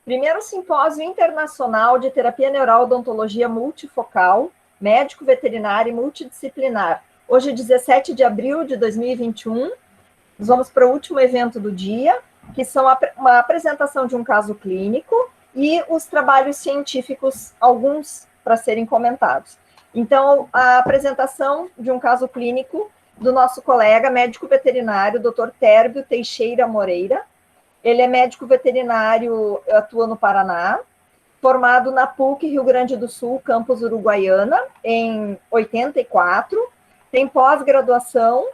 Primeiro simpósio internacional de terapia neural odontologia multifocal, médico veterinário e multidisciplinar. Hoje, 17 de abril de 2021, nós vamos para o último evento do dia, que são uma apresentação de um caso clínico e os trabalhos científicos, alguns para serem comentados. Então, a apresentação de um caso clínico do nosso colega médico veterinário, Dr. Térbio Teixeira Moreira. Ele é médico veterinário, atua no Paraná, formado na PUC Rio Grande do Sul, campus Uruguaiana, em 84, tem pós-graduação,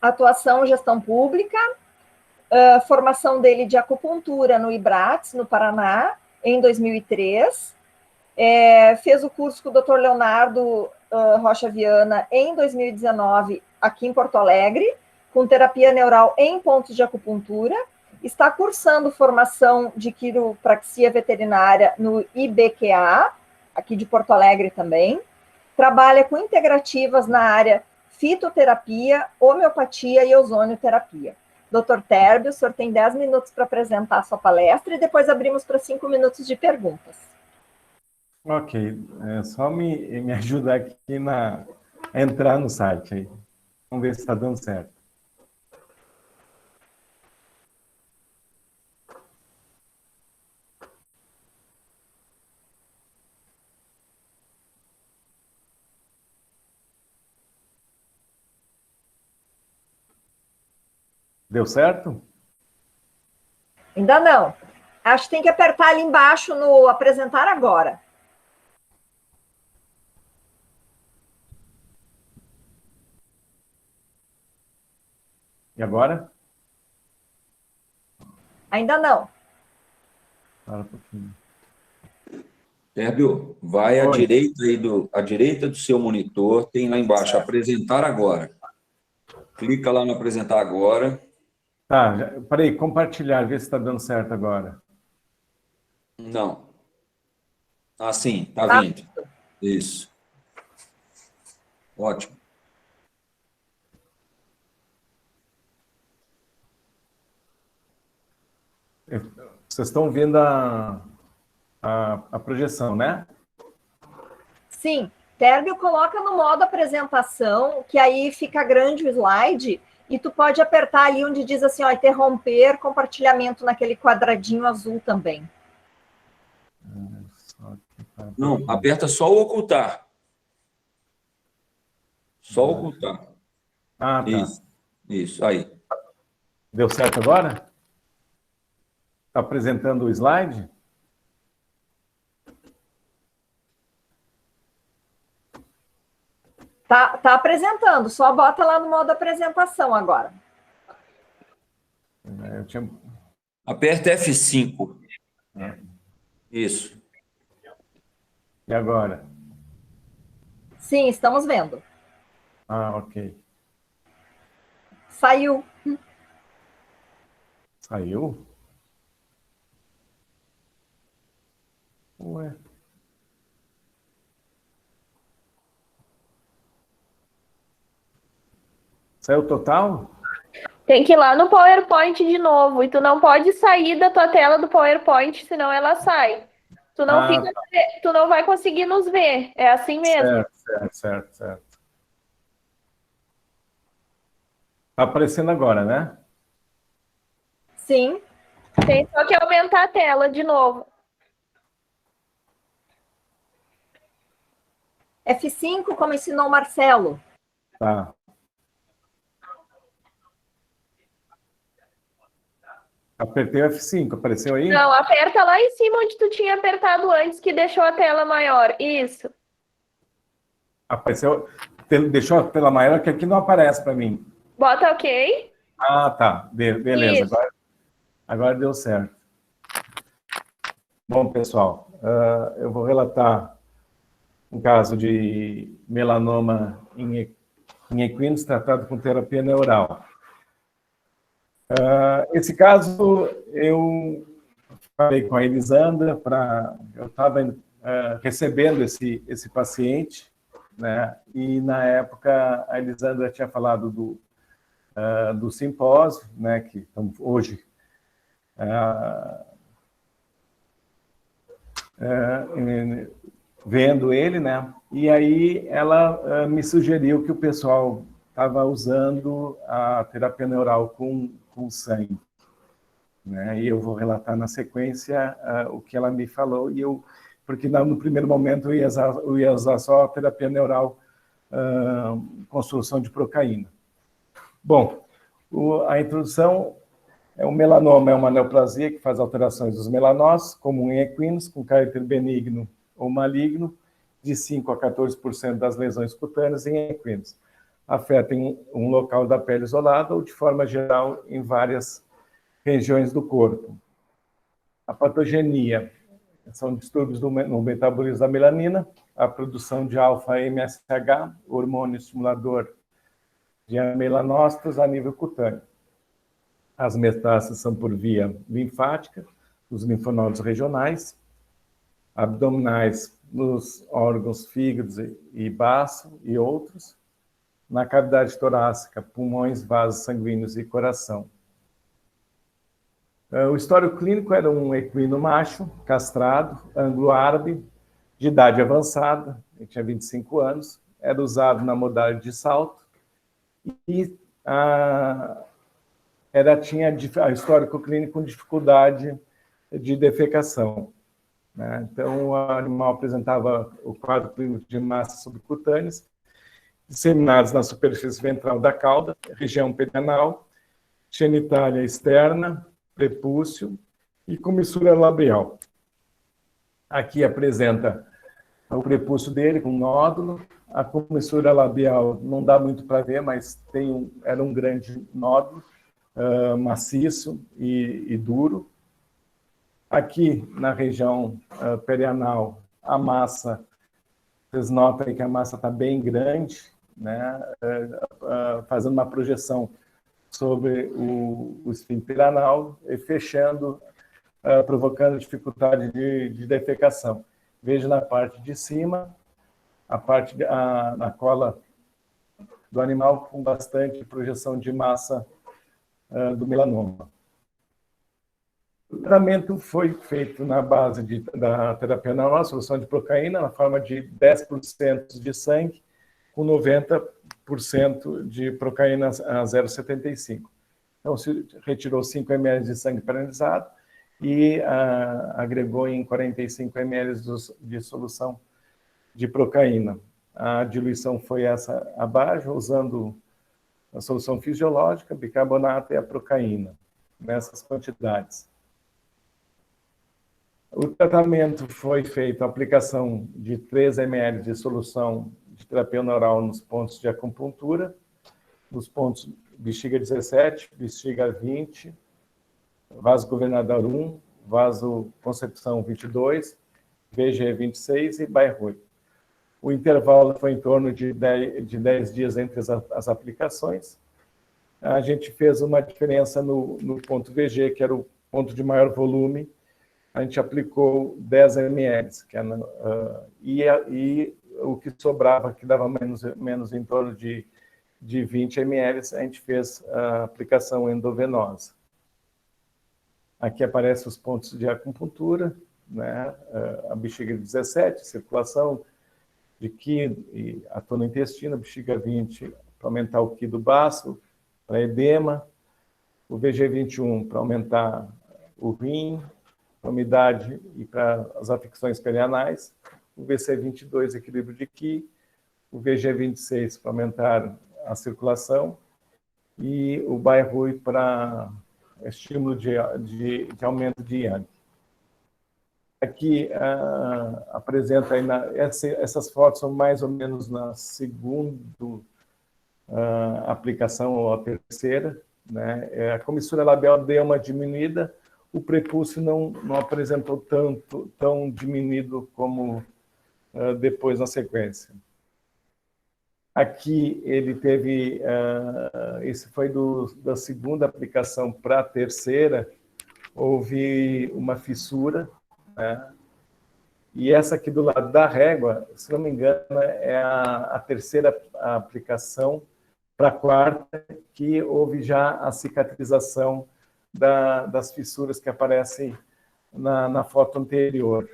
atuação em gestão pública, formação dele de acupuntura no IBRATS, no Paraná, em 2003, fez o curso com o Dr. Leonardo Rocha Viana em 2019, aqui em Porto Alegre, com terapia neural em pontos de acupuntura, está cursando formação de quiropraxia veterinária no IBQA, aqui de Porto Alegre também, trabalha com integrativas na área fitoterapia, homeopatia e ozonioterapia. Dr. Térbio, o senhor tem 10 minutos para apresentar a sua palestra e depois abrimos para 5 minutos de perguntas. Ok, só me ajudar aqui a entrar no site aí. Vamos ver se está dando certo. Deu certo? Ainda não. Acho que tem que apertar ali embaixo no apresentar agora. E agora? Ainda não. Para um pouquinho. Térbio, vai à direita, à direita do seu monitor, tem lá embaixo, apresentar agora. Clica lá no apresentar agora. Tá, peraí, compartilhar, ver se está dando certo agora. Não. Ah, sim, tá vindo. Isso. Ótimo. Vocês estão vendo a projeção, né? Sim. Térbio, coloca no modo apresentação, que aí fica grande o slide, e tu pode apertar ali onde diz assim, ó, interromper compartilhamento naquele quadradinho azul também. Não, aperta só o ocultar. Só ocultar. Ah, tá. Isso, aí. Deu certo agora? Está apresentando o slide? Tá apresentando, só bota lá no modo apresentação agora. Aperta F5. Isso. E agora? Sim, estamos vendo. Ah, ok. Saiu. Saiu? Ué. Saiu total? Tem que ir lá no PowerPoint de novo. E tu não pode sair da tua tela do PowerPoint, senão ela sai. Tu não, tu não vai conseguir nos ver. É assim mesmo. Certo. Tá aparecendo agora, né? Sim. Tem só que aumentar a tela de novo. F5, como ensinou o Marcelo. Tá. Apertei o F5, apareceu aí? Não, aperta lá em cima onde tu tinha apertado antes, que deixou a tela maior. Isso. Apareceu, deixou a tela maior, que aqui não aparece para mim. Bota OK. Ah, tá. Beleza. Isso. Agora deu certo. Bom, pessoal, eu vou relatar um caso de melanoma em equinos tratado com terapia neural. Esse caso, eu falei com a Elisandra, eu estava recebendo esse paciente, né? E, na época, a Elisandra tinha falado do simpósio, né? Que hoje vendo ele, né? E aí ela me sugeriu que o pessoal estava usando a terapia neural com sangue, né? E eu vou relatar na sequência o que ela me falou, porque no primeiro momento eu ia usar só a terapia neural com solução de procaína. Bom, a introdução o melanoma é uma neoplasia que faz alterações dos melanócitos, comum em equinos, com caráter benigno ou maligno, de 5% a 14% das lesões cutâneas em equinos. Afeta em um local da pele isolado ou, de forma geral, em várias regiões do corpo. A patogenia são distúrbios no metabolismo da melanina, a produção de alfa-MSH, hormônio estimulador de melanócitos a nível cutâneo. As metástases são por via linfática, os linfonodos regionais, abdominais nos órgãos fígados e baço e outros, na cavidade torácica, pulmões, vasos sanguíneos e coração. O histórico clínico era um equino macho, castrado, anglo-árabe, de idade avançada, ele tinha 25 anos, era usado na modalidade de salto e tinha histórico clínico com dificuldade de defecação, né? Então, o animal apresentava o quadro clínico de massas subcutâneas, disseminadas na superfície ventral da cauda, região perianal, genitália externa, prepúcio e comissura labial. Aqui apresenta o prepúcio dele com nódulo, a comissura labial não dá muito para ver, mas era um grande nódulo, maciço e duro. Aqui, na região perianal, a massa, vocês notam que a massa está bem grande, né? Fazendo uma projeção sobre o esfíncter anal e fechando, provocando dificuldade de defecação. Veja na parte de cima, na cola do animal com bastante projeção de massa do melanoma. O tratamento foi feito na base da terapia neural, solução de procaína, na forma de 10% de sangue, com 90% de procaína a 0,75. Então, se retirou 5 ml de sangue paralisado e agregou em 45 ml de solução de procaína. A diluição foi essa abaixo, usando a solução fisiológica, bicarbonato e a procaína, nessas quantidades. O tratamento foi feito a aplicação de 3 ml de solução de terapia neural nos pontos de acupuntura, nos pontos bexiga 17, bexiga 20, vaso governador 1, vaso concepção 22, VG 26 e bairro. O intervalo foi em torno de 10 dias entre as aplicações. A gente fez uma diferença no ponto VG, que era o ponto de maior volume. A gente aplicou 10 ml, e o que sobrava, que dava menos em torno de 20 ml, a gente fez a aplicação endovenosa. Aqui aparecem os pontos de acupuntura, né? A bexiga 17, circulação de Qi e atua no intestino, a bexiga 20 para aumentar o Qi do baço, para edema, o VG 21 para aumentar o rim, para umidade e para as afecções perianais, o VC 22 equilíbrio de Qi, o VG 26 para aumentar a circulação e o Bairrui para estímulo de aumento de Yang. Aqui apresenta aí essas fotos são mais ou menos na segunda aplicação ou a terceira, né? A comissura labial deu uma diminuída, o prepúcio não apresentou tão diminuído como depois na sequência. Aqui ele teve, esse foi da segunda aplicação para a terceira, houve uma fissura, né? E essa aqui do lado da régua, se não me engano, é a terceira aplicação para a quarta, que houve já a cicatrização das fissuras que aparecem na foto anterior.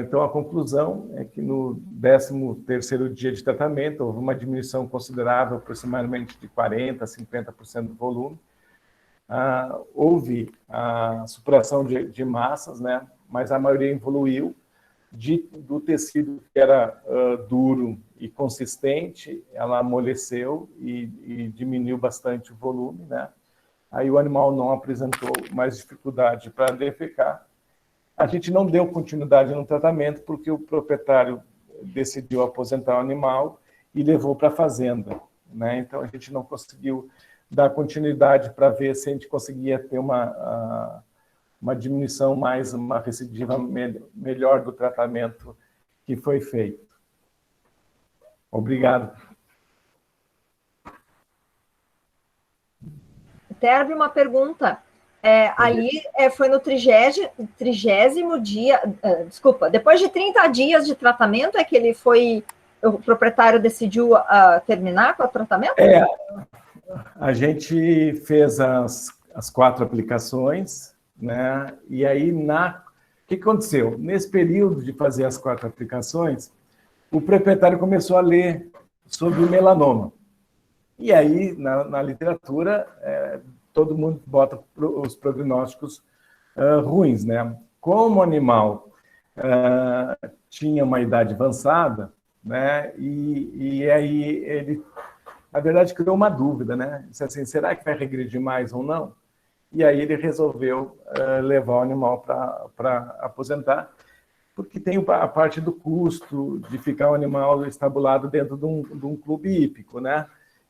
Então, a conclusão é que no 13º dia de tratamento houve uma diminuição considerável, aproximadamente de 40% a 50% do volume. Houve a superação de massas, né? Mas a maioria evoluiu do tecido que era duro e consistente, ela amoleceu e diminuiu bastante o volume, né? Aí o animal não apresentou mais dificuldade para defecar. A gente não deu continuidade no tratamento porque o proprietário decidiu aposentar o animal e levou para a fazenda, né? Então, a gente não conseguiu dar continuidade para ver se a gente conseguia ter uma diminuição mais, uma recidiva melhor do tratamento que foi feito. Obrigado. Terve, uma pergunta. Ali foi no 30º dia, desculpa, depois de 30 dias de tratamento é que o proprietário decidiu terminar com o tratamento? A gente fez as 4 aplicações, né? E aí, o que aconteceu? Nesse período de fazer as 4 aplicações, o proprietário começou a ler sobre o melanoma. E aí, na literatura, todo mundo bota os prognósticos ruins, né? Como o animal tinha uma idade avançada, né? E aí ele, na verdade, criou uma dúvida, né? Disse assim, será que vai regredir mais ou não? E aí ele resolveu levar o animal para aposentar, porque tem a parte do custo de ficar o animal estabulado dentro de um clube hípico, né?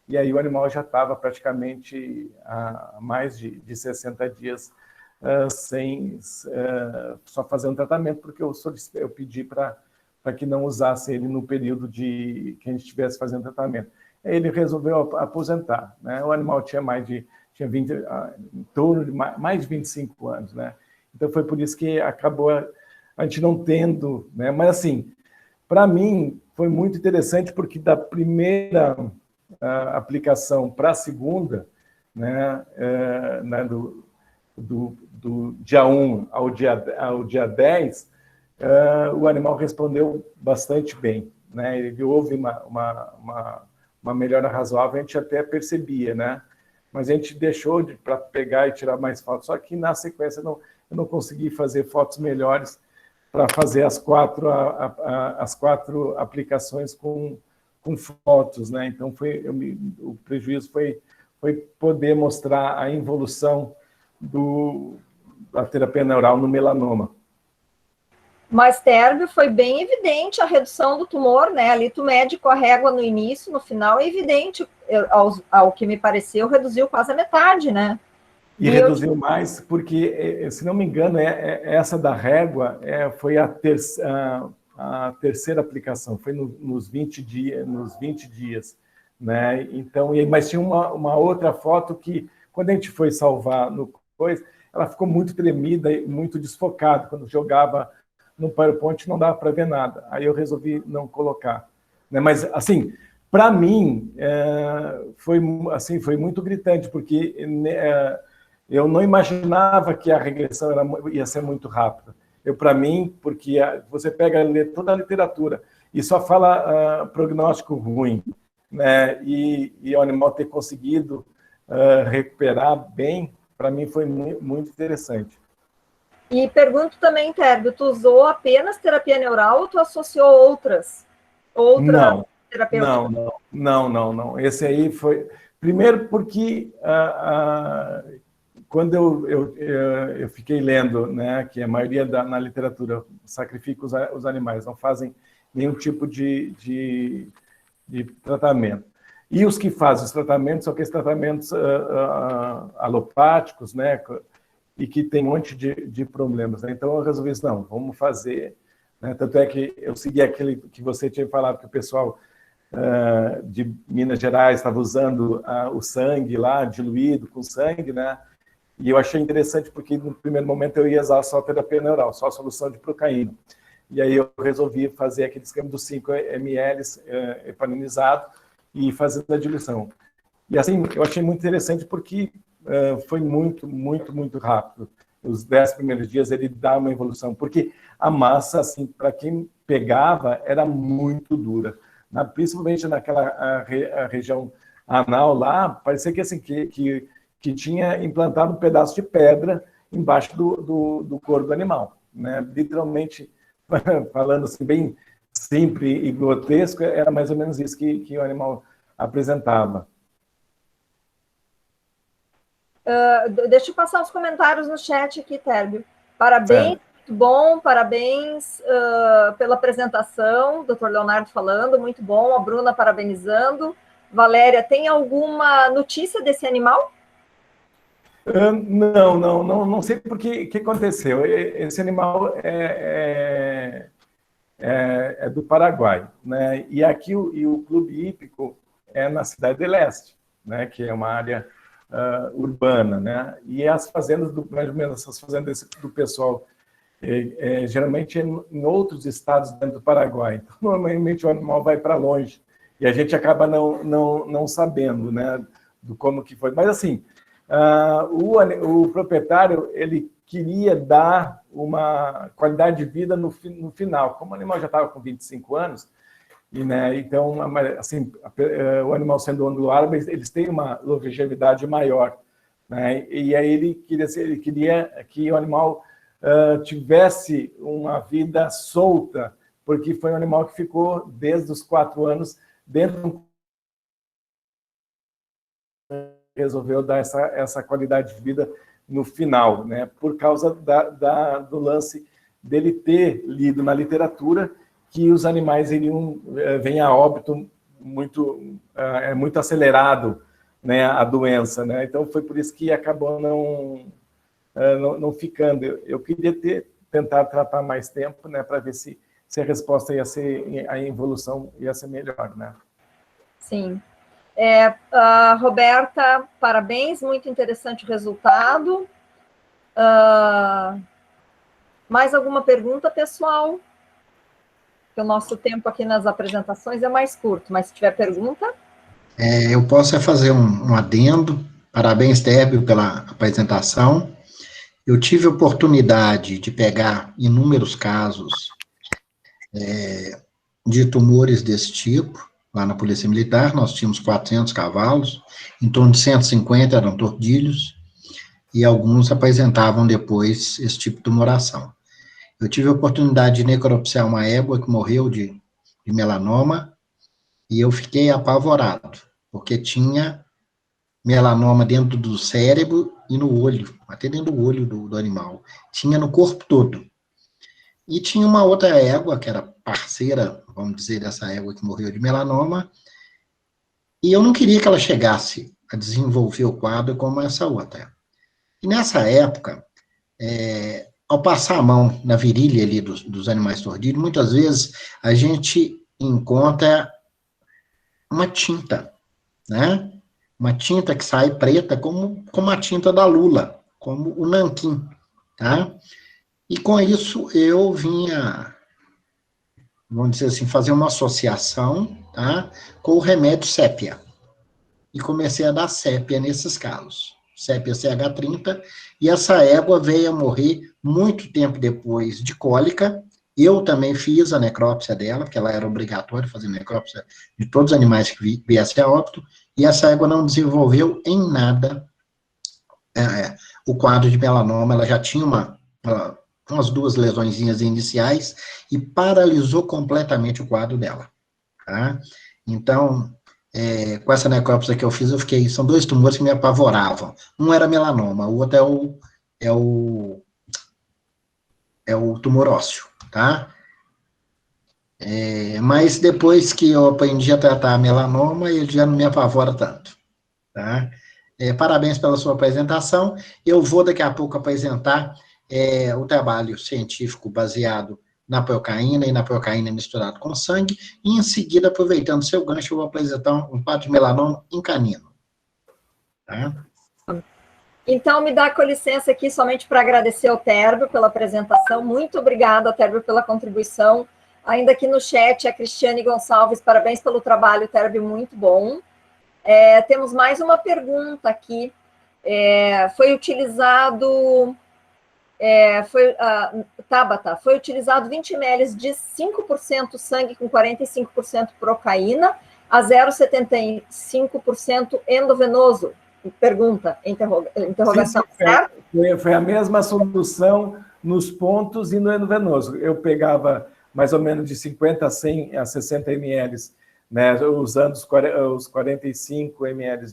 E aí o animal já estava praticamente há mais de 60 dias só fazendo tratamento, porque eu pedi para que não usasse ele no período que a gente estivesse fazendo tratamento. Aí ele resolveu aposentar, né? O animal tinha em torno de mais de 25 anos, né? Então foi por isso que acabou a gente não tendo, né? Mas assim, para mim foi muito interessante, porque da primeira aplicação para a segunda, né, do dia 1 ao dia 10, o animal respondeu bastante bem, né? Houve uma melhora razoável, a gente até percebia, né? Mas a gente deixou para pegar e tirar mais fotos, só que na sequência eu não consegui fazer fotos melhores para fazer as 4 aplicações com fotos, né? Então o prejuízo foi poder mostrar a evolução da terapia neural no melanoma. Mas, Terve, foi bem evidente a redução do tumor, né? Ali tu mede com a régua no início, no final é evidente, ao que me pareceu, reduziu quase a metade, né? E reduziu mais, porque, se não me engano, essa da régua foi a terceira aplicação, foi nos 20 dias, né? Então, mas tinha uma outra foto que, quando a gente foi salvar no coisa, ela ficou muito tremida e muito desfocada. Quando jogava no PowerPoint, não dava para ver nada. Aí eu resolvi não colocar, né? Mas, assim, para mim, foi muito gritante, porque eu não imaginava que a regressão ia ser muito rápida. Para mim, porque você pega toda a literatura e só fala prognóstico ruim, né? E o animal ter conseguido recuperar bem, para mim foi muito interessante. E pergunto também, Terve, tu usou apenas terapia neural ou tu associou outras terapêuticas? Não. Esse aí foi... Primeiro porque quando eu fiquei lendo, né, que a maioria na literatura sacrifica os animais, não fazem nenhum tipo de tratamento. E os que fazem os tratamentos são aqueles tratamentos alopáticos, né, e que tem um monte de problemas, né? Então eu resolvi isso, não, vamos fazer, né? Tanto é que eu segui aquele que você tinha falado, que o pessoal de Minas Gerais estava usando o sangue lá, diluído com sangue, né? E eu achei interessante porque no primeiro momento eu ia usar só terapia neural, só a solução de procaína. E aí eu resolvi fazer aquele esquema dos 5 ml epanelizado e fazendo a diluição. E assim, eu achei muito interessante porque foi muito rápido. Os 10 primeiros dias ele dá uma evolução, porque a massa, assim, para quem pegava, era muito dura. Principalmente naquela região anal lá, parecia que, assim, que tinha implantado um pedaço de pedra embaixo do corpo do animal, né? Literalmente, falando assim, bem simples e grotesco, era mais ou menos isso que o animal apresentava. Deixa eu passar os comentários no chat aqui, Térbio. Parabéns, muito bom, parabéns pela apresentação, doutor Leonardo falando, muito bom, a Bruna parabenizando. Valéria, tem alguma notícia desse animal? Não sei porque que aconteceu. Esse animal é do Paraguai, né? E aqui o clube hípico é na Cidade de Leste, né? Que é uma área urbana, né? E as fazendas, mais ou menos, essas fazendas do pessoal, geralmente em outros estados dentro do Paraguai. Então, normalmente o animal vai para longe e a gente acaba não sabendo, né? Do como que foi. Mas assim, o proprietário, ele queria dar uma qualidade de vida no final. Como o animal já estava com 25 anos, e, né, então, assim, o animal sendo ondulável, eles têm uma longevidade maior, né? E aí ele queria que o animal tivesse uma vida solta, porque foi um animal que ficou desde os 4 anos dentro resolveu dar essa qualidade de vida no final, né? Por causa do lance dele ter lido na literatura que os animais vêm a óbito muito acelerado, né, a doença, né? Então foi por isso que acabou não ficando. Eu queria tentar tratar mais tempo, né, para ver se a resposta a evolução ia ser melhor, né? Sim. Roberta, parabéns, muito interessante o resultado. Mais alguma pergunta, pessoal? Porque o nosso tempo aqui nas apresentações é mais curto, mas se tiver pergunta... Eu posso fazer um adendo. Parabéns, Térbio, pela apresentação. Eu tive a oportunidade de pegar inúmeros casos de tumores desse tipo, lá na Polícia Militar. Nós tínhamos 400 cavalos, em torno de 150 eram tordilhos, e alguns apresentavam depois esse tipo de tumoração. Eu tive a oportunidade de necropsiar uma égua que morreu de melanoma, e eu fiquei apavorado, porque tinha melanoma dentro do cérebro e no olho, até dentro do olho do animal. Tinha no corpo todo. E tinha uma outra égua, que era parceira, vamos dizer, dessa égua que morreu de melanoma, e eu não queria que ela chegasse a desenvolver o quadro como essa outra. E nessa época, ao passar a mão na virilha ali dos animais tordilhos, muitas vezes a gente encontra uma tinta, né? Uma tinta que sai preta, como a tinta da lula, como o nanquim, tá? E com isso eu vinha, vamos dizer assim, fazer uma associação, tá? Com o remédio sépia. E comecei a dar sépia nesses casos. Sépia CH30, e essa égua veio a morrer muito tempo depois de cólica. Eu também fiz a necrópsia dela, porque ela era obrigatória fazer necrópsia de todos os animais que viessem a óbito, e essa égua não desenvolveu em nada o quadro de melanoma. Ela já tinha umas 2 lesõezinhas iniciais e paralisou completamente o quadro dela, tá? Então, com essa necrópsia que eu fiz, são 2 tumores que me apavoravam. Um era melanoma, o outro é o tumor ósseo, tá? Mas depois que eu aprendi a tratar a melanoma, ele já não me apavora tanto, tá? Parabéns pela sua apresentação. Eu vou daqui a pouco apresentar o trabalho científico baseado na procaína e na procaína misturado com sangue, e em seguida, aproveitando seu gancho, eu vou apresentar um quadro de melanoma em canino. Tá? Então, me dá com licença aqui somente para agradecer ao Térbio pela apresentação. Muito obrigada, Térbio, pela contribuição. Ainda aqui no chat, a Cristiane Gonçalves, parabéns pelo trabalho, Térbio, muito bom. Temos mais uma pergunta aqui. Foi utilizado... Tabata, foi utilizado 20 ml de 5% sangue com 45% procaína a 0,75% endovenoso? Pergunta, interrogação, sim, certo? Foi a mesma solução nos pontos e no endovenoso. Eu pegava mais ou menos de 50 a 100 a 60 ml, né, usando os 45 ml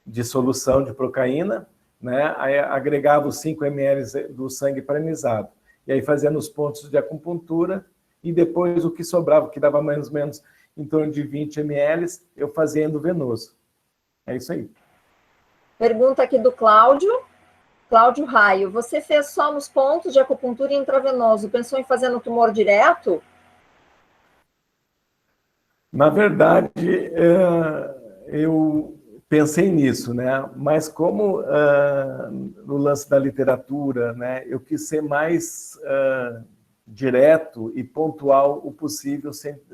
de solução de procaína, né, aí agregava os 5 ml do sangue parenizado, e aí fazia nos pontos de acupuntura, e depois o que sobrava, que dava mais ou menos em torno de 20 ml, eu fazia endovenoso. É isso aí. Pergunta aqui do Cláudio Raio. Você fez só nos pontos de acupuntura intravenoso, pensou em fazer no tumor direto? Na verdade, eu pensei nisso, né? Mas como no lance da literatura, né, eu quis ser mais direto e pontual o possível, sem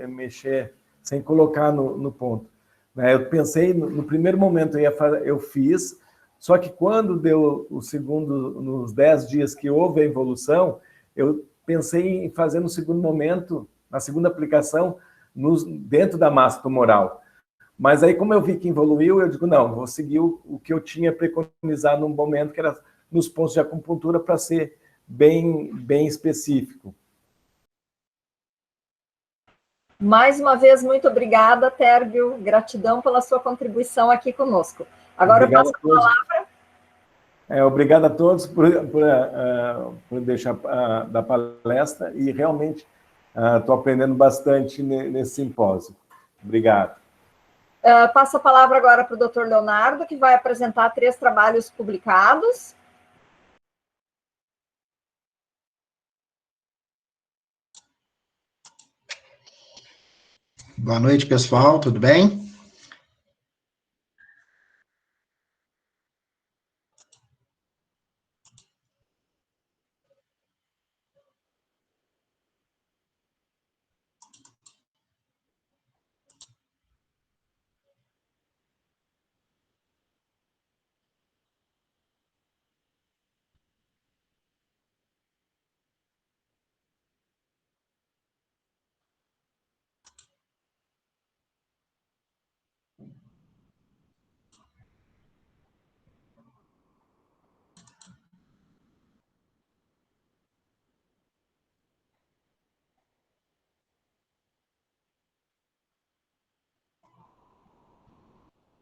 mexer, sem colocar no ponto. Né? Eu pensei, no primeiro momento eu fiz, só que quando deu nos 10 dias que houve a evolução, eu pensei em fazer no segundo momento, na segunda aplicação, dentro da massa tumoral. Mas aí, como eu vi que evoluiu, eu digo, não, vou seguir o que eu tinha preconizado num momento, que era nos pontos de acupuntura, para ser bem específico. Mais uma vez, muito obrigada, Térvio. Gratidão pela sua contribuição aqui conosco. Agora Obrigado, eu passo a palavra. Obrigado a todos por deixar da palestra, e realmente estou aprendendo bastante nesse simpósio. Obrigado. Passo a palavra agora para o Dr. Leonardo, que vai apresentar 3 trabalhos publicados. Boa noite, pessoal, tudo bem?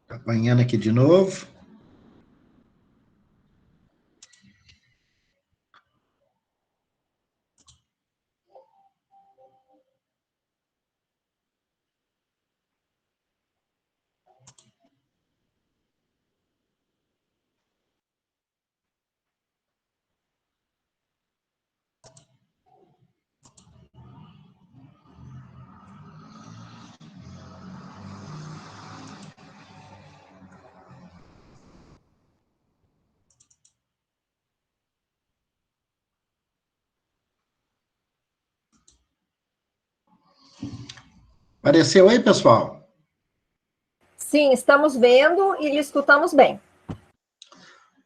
Acompanhando aqui de novo. Apareceu aí, pessoal? Sim, estamos vendo e lhe escutamos bem.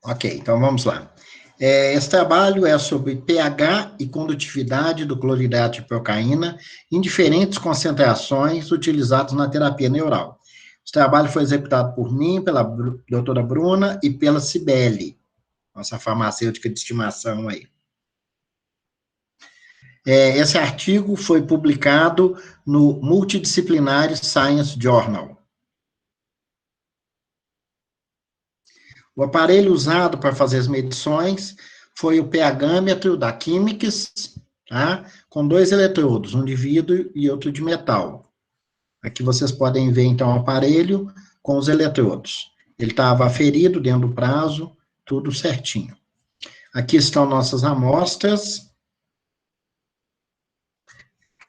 Ok, então vamos lá. Esse trabalho é sobre pH e condutividade do cloridrato de procaína em diferentes concentrações utilizados na terapia neural. Esse trabalho foi executado por mim, pela doutora Bruna e pela Cibele, nossa farmacêutica de estimação aí. Esse artigo foi publicado no Multidisciplinary Science Journal. O aparelho usado para fazer as medições foi o pH-metro da Chemix, tá? Com 2 eletrodos, um de vidro e outro de metal. Aqui vocês podem ver, então, o aparelho com os eletrodos. Ele estava aferido dentro do prazo, tudo certinho. Aqui estão nossas amostras.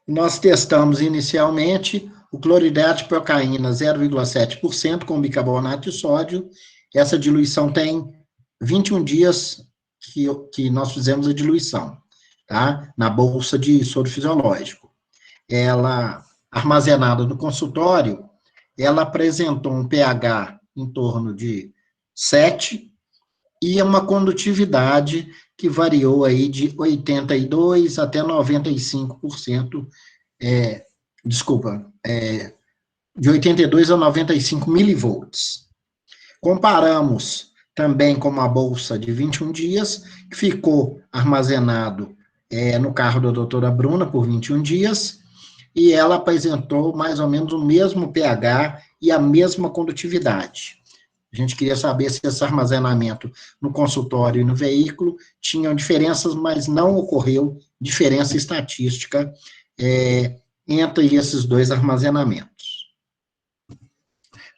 Nós testamos inicialmente o cloridrato de procaína 0,7% com bicarbonato de sódio. Essa diluição tem 21 dias que nós fizemos a diluição, tá? Na bolsa de soro fisiológico. Ela, armazenada no consultório, ela apresentou um pH em torno de 7 e uma condutividade que variou aí de 82% até 95%, de 82 a 95 milivolts. Comparamos também com uma bolsa de 21 dias, que ficou armazenado no carro da doutora Bruna por 21 dias, e ela apresentou mais ou menos o mesmo pH e a mesma condutividade. A gente queria saber se esse armazenamento no consultório e no veículo tinham diferenças, mas não ocorreu diferença estatística entre esses dois armazenamentos.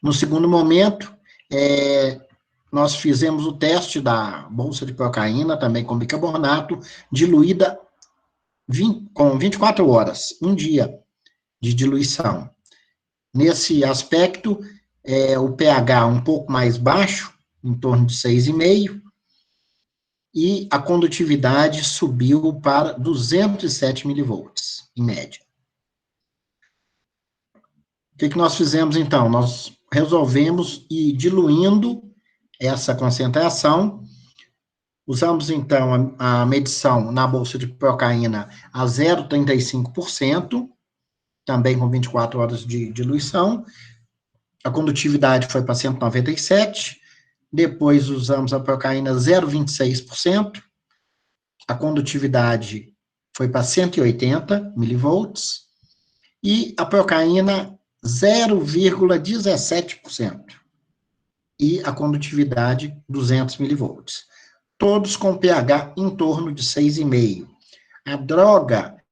No segundo momento, nós fizemos o teste da bolsa de procaína, também com bicarbonato, diluída com 24 horas, um dia de diluição. Nesse aspecto, o pH um pouco mais baixo, em torno de 6,5, e a condutividade subiu para 207 milivolts, em média. O que nós fizemos, então? Nós resolvemos ir diluindo essa concentração. Usamos, então, a medição na bolsa de procaína a 0,35%, também com 24 horas de diluição. A condutividade foi para 197, depois usamos a procaína 0,26%, a condutividade foi para 180 milivolts, e a procaína 0,17%, e a condutividade 200 milivolts. Todos com pH em torno de 6,5. A droga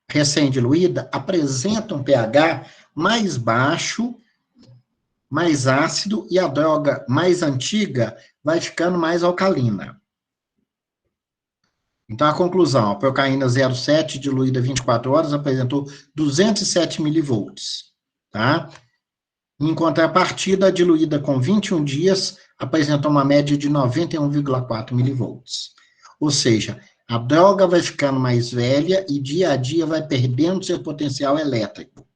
recém-diluída apresenta um pH mais baixo, mais ácido, e a droga mais antiga vai ficando mais alcalina. Então, a conclusão, a procaína 0,7 diluída 24 horas apresentou 207 milivolts, tá? Em contrapartida, a diluída com 21 dias apresentou uma média de 91,4 milivolts. Ou seja, a droga vai ficando mais velha e dia a dia vai perdendo seu potencial elétrico.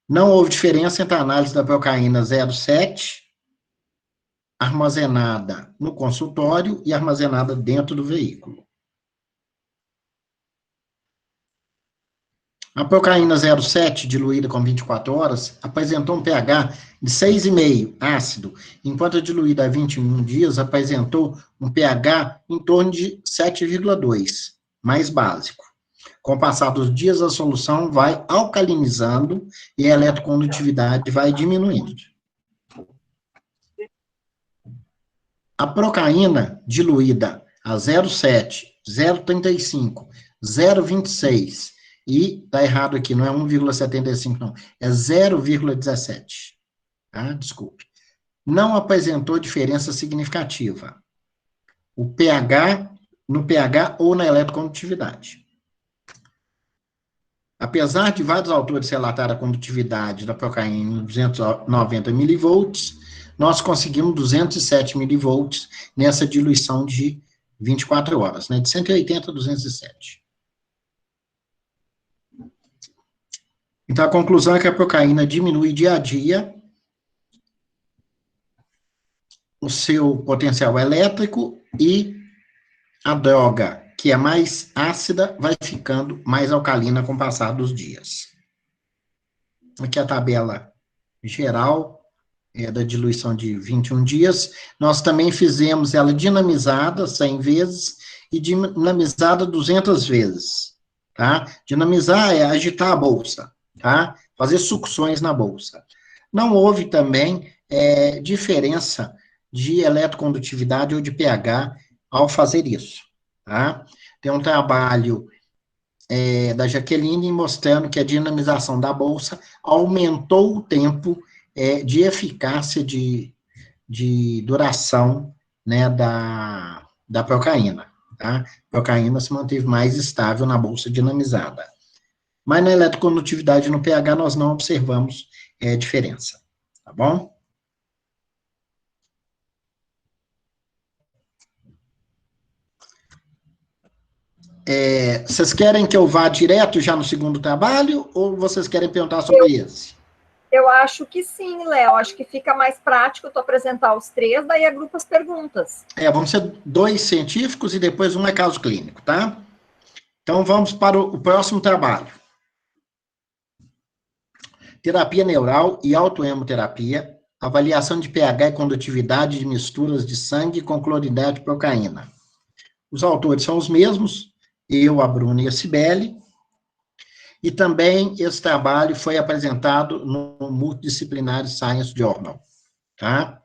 Não houve diferença entre a análise da procaína 0,7, armazenada no consultório e armazenada dentro do veículo. A procaína 0,7, diluída com 24 horas, apresentou um pH de 6,5, ácido, enquanto a diluída há 21 dias apresentou um pH em torno de 7,2, mais básico. Com o passar dos dias, a solução vai alcalinizando e a eletrocondutividade vai diminuindo. A procaína diluída a 0,7, 0,35, 0,26, e está errado aqui, não é 1,75, não, é 0,17, tá? Desculpe. Não apresentou diferença significativa. No pH ou na eletrocondutividade. Apesar de vários autores relatarem a condutividade da procaína em 290 milivolts, nós conseguimos 207 milivolts nessa diluição de 24 horas, né? De 180 a 207. Então, a conclusão é que a procaína diminui dia a dia o seu potencial elétrico e a droga, que é mais ácida, vai ficando mais alcalina com o passar dos dias. Aqui a tabela geral da diluição de 21 dias. Nós também fizemos ela dinamizada 100 vezes e dinamizada 200 vezes, tá? Dinamizar é agitar a bolsa, tá? Fazer sucções na bolsa. Não houve também diferença de eletrocondutividade ou de pH ao fazer isso, tá? Tem um trabalho da Jaqueline mostrando que a dinamização da bolsa aumentou o tempo de eficácia de duração, né, da procaína, tá? A procaína se manteve mais estável na bolsa dinamizada. Mas na eletrocondutividade no pH nós não observamos diferença, tá bom? Vocês querem que eu vá direto já no segundo trabalho, ou vocês querem perguntar sobre esse? Eu acho que sim, Léo. Acho que fica mais prático tu apresentar os três, daí agrupa as perguntas. Vão ser 2 científicos e depois um é caso clínico, tá? Então, vamos para o próximo trabalho. Terapia neural e autohemoterapia, avaliação de pH e condutividade de misturas de sangue com cloridade de procaína. Os autores são os mesmos, eu, a Bruna e a Cibele, e também esse trabalho foi apresentado no Multidisciplinary Science Journal, tá?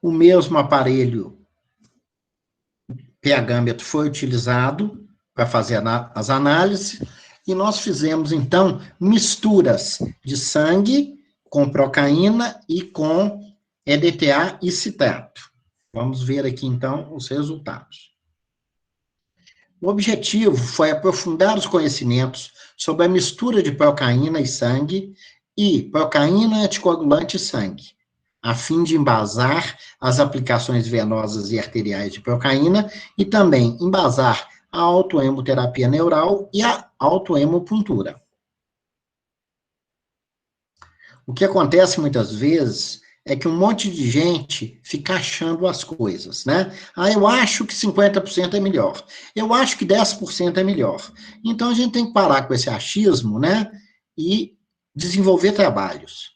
O mesmo aparelho pH-metro foi utilizado para fazer as análises, e nós fizemos, então, misturas de sangue com procaína e com EDTA e citrato. Vamos ver aqui, então, os resultados. O objetivo foi aprofundar os conhecimentos sobre a mistura de procaína e sangue e procaína anticoagulante e sangue, a fim de embasar as aplicações venosas e arteriais de procaína e também embasar a autohemoterapia neural e a autohemopuntura. O que acontece muitas vezes é que um monte de gente fica achando as coisas, né? Eu acho que 50% é melhor. Eu acho que 10% é melhor. Então, a gente tem que parar com esse achismo, né? E desenvolver trabalhos.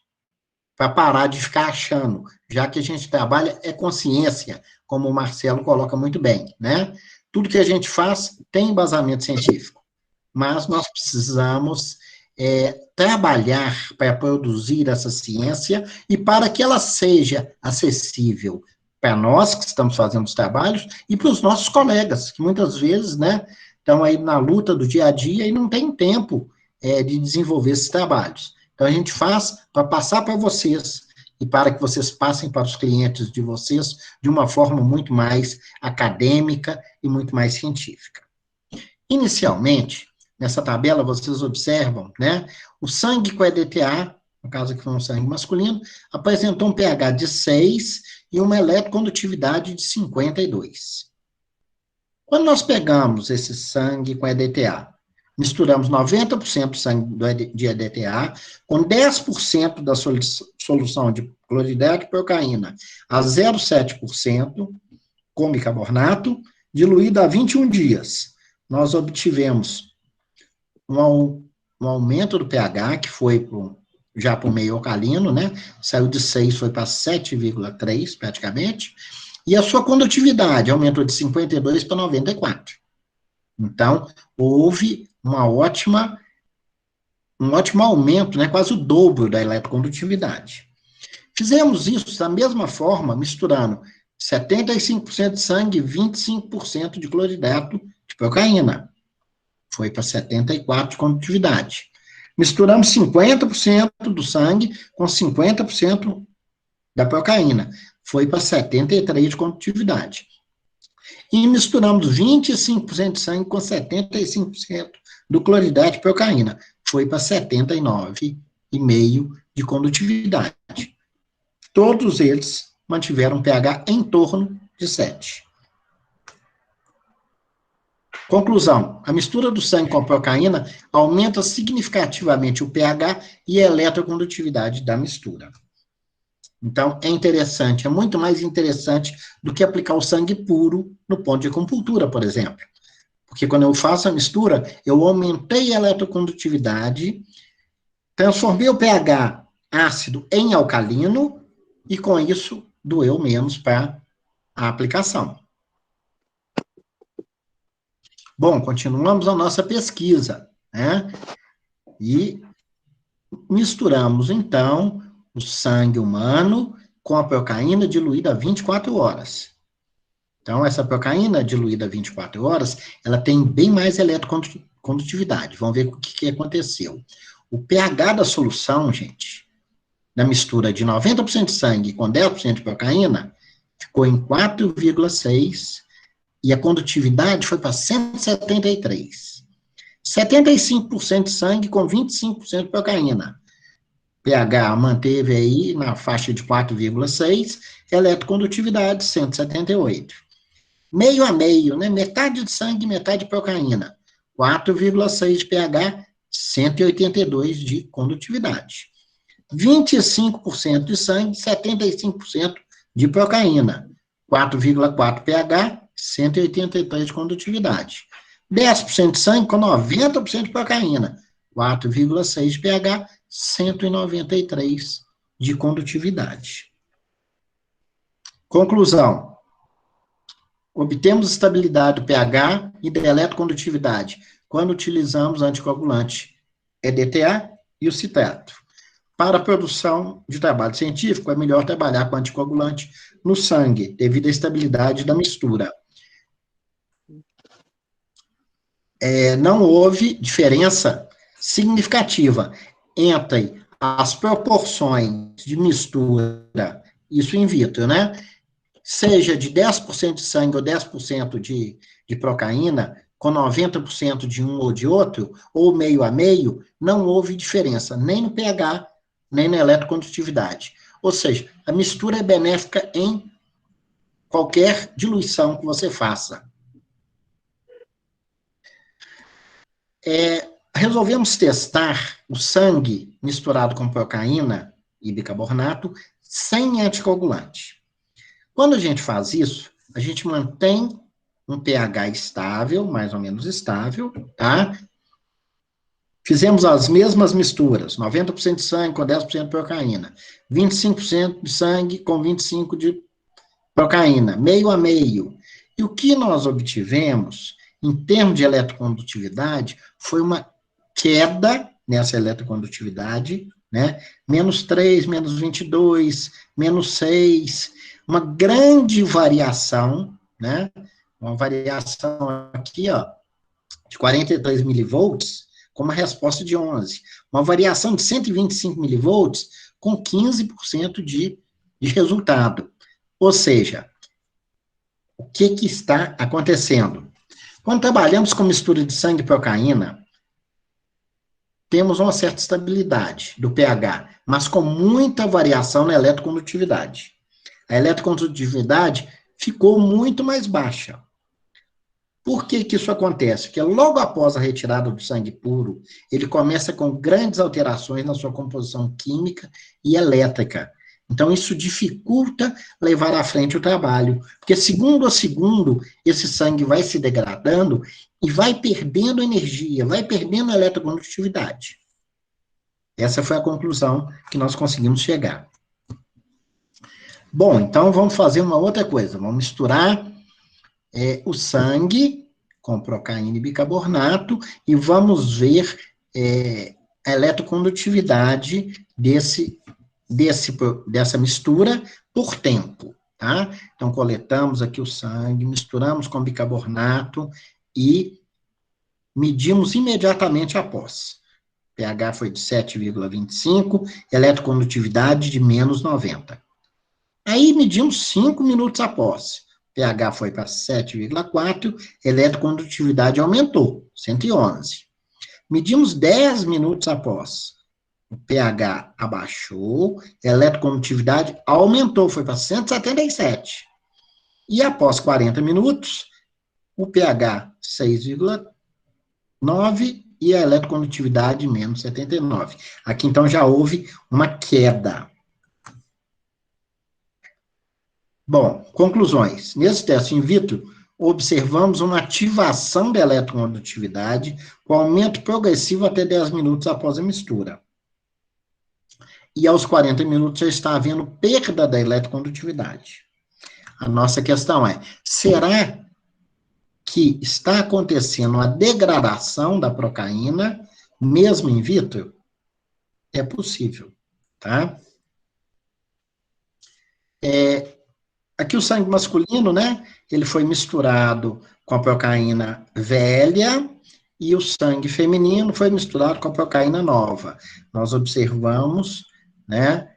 Para parar de ficar achando, já que a gente trabalha é consciência, como o Marcelo coloca muito bem, né? Tudo que a gente faz tem embasamento científico, mas nós precisamos trabalhar para produzir essa ciência e para que ela seja acessível para nós que estamos fazendo os trabalhos e para os nossos colegas, que muitas vezes, né, estão aí na luta do dia a dia e não tem tempo de desenvolver esses trabalhos. Então, a gente faz para passar para vocês e para que vocês passem para os clientes de vocês de uma forma muito mais acadêmica e muito mais científica. Inicialmente, nessa tabela, vocês observam, né, o sangue com EDTA, no caso aqui foi um sangue masculino, apresentou um pH de 6 e uma eletrocondutividade de 52. Quando nós pegamos esse sangue com EDTA, misturamos 90% do sangue de EDTA com 10% da solução de cloridade e procaína a 0,7% com bicarbonato, diluído a 21 dias. Nós obtivemos um aumento do pH, que foi já para o meio alcalino, né? Saiu de 6, foi para 7,3 praticamente, e a sua condutividade aumentou de 52 para 94. Então, houve um ótimo aumento, né, quase o dobro da eletrocondutividade. Fizemos isso da mesma forma, misturando 75% de sangue e 25% de cloridato de procaína. Foi para 74% de condutividade. Misturamos 50% do sangue com 50% da procaína. Foi para 73% de condutividade. E misturamos 25% de sangue com 75% do cloridato de procaína. Foi para 79,5% de condutividade. Todos eles mantiveram pH em torno de 7. Conclusão, a mistura do sangue com a procaína aumenta significativamente o pH e a eletrocondutividade da mistura. Então, é interessante, é muito mais interessante do que aplicar o sangue puro no ponto de acupuntura, por exemplo. Porque quando eu faço a mistura, eu aumentei a eletrocondutividade, transformei o pH ácido em alcalino, e com isso, doeu menos para a aplicação. Bom, continuamos a nossa pesquisa, né? E misturamos, então, o sangue humano com a procaína diluída a 24 horas. Então, essa procaína diluída a 24 horas, ela tem bem mais eletrocondutividade. Vamos ver o que aconteceu. O pH da solução, gente, da mistura de 90% de sangue com 10% de procaína, ficou em 4,6, e a condutividade foi para 173. 75% de sangue com 25% de procaína. pH manteve aí na faixa de 4,6, eletrocondutividade 178. Meio a meio, né? Metade de sangue, metade de procaína. 4,6 de pH, 182 de condutividade. 25% de sangue, 75% de procaína. 4,4 pH, 183 de condutividade. 10% de sangue com 90% de procaína. 4,6 de pH, 193 de condutividade. Conclusão. Obtemos estabilidade do pH e da eletrocondutividade quando utilizamos anticoagulante EDTA e o citrato. Para a produção de trabalho científico, é melhor trabalhar com anticoagulante no sangue, devido à estabilidade da mistura. Não houve diferença significativa entre as proporções de mistura, isso in vitro, né? Seja de 10% de sangue ou 10% de procaína, com 90% de um ou de outro, ou meio a meio, não houve diferença, nem no pH, nem na eletrocondutividade. Ou seja, a mistura é benéfica em qualquer diluição que você faça. Resolvemos testar o sangue misturado com procaína e bicarbonato sem anticoagulante. Quando a gente faz isso, a gente mantém um pH estável, mais ou menos estável, tá? Fizemos as mesmas misturas, 90% de sangue com 10% de procaína, 25% de sangue com 25% de procaína, meio a meio. E o que nós obtivemos, em termos de eletrocondutividade, foi uma queda nessa eletrocondutividade, né? -3, -22, -6, uma grande variação, né? Uma variação aqui, ó, de 43 milivolts, com uma resposta de 11. Uma variação de 125 milivolts, com 15% de resultado. Ou seja, o que está acontecendo? Quando trabalhamos com mistura de sangue e procaína, temos uma certa estabilidade do pH, mas com muita variação na eletrocondutividade. A eletrocondutividade ficou muito mais baixa. Por que isso acontece? Porque logo após a retirada do sangue puro, ele começa com grandes alterações na sua composição química e elétrica. Então, isso dificulta levar à frente o trabalho, porque segundo a segundo, esse sangue vai se degradando e vai perdendo energia, vai perdendo a eletrocondutividade. Essa foi a conclusão que nós conseguimos chegar. Bom, então vamos fazer uma outra coisa, vamos misturar o sangue com procaína e bicarbonato e vamos ver a eletrocondutividade dessa mistura por tempo, tá? Então, coletamos aqui o sangue, misturamos com bicarbonato e medimos imediatamente após. pH foi de 7,25, eletrocondutividade de -90. Aí, medimos 5 minutos após. pH foi para 7,4, eletrocondutividade aumentou, 111. Medimos 10 minutos após. O pH abaixou, a eletrocondutividade aumentou, foi para 177. E após 40 minutos, o pH 6,9 e a eletrocondutividade -79. Aqui, então, já houve uma queda. Bom, conclusões. Nesse teste in vitro, observamos uma ativação da eletrocondutividade com aumento progressivo até 10 minutos após a mistura. E aos 40 minutos já está havendo perda da eletrocondutividade. A nossa questão é, será que está acontecendo a degradação da procaína, mesmo in vitro? É possível, tá? Aqui o sangue masculino, né? Ele foi misturado com a procaína velha e o sangue feminino foi misturado com a procaína nova. Nós observamos, né?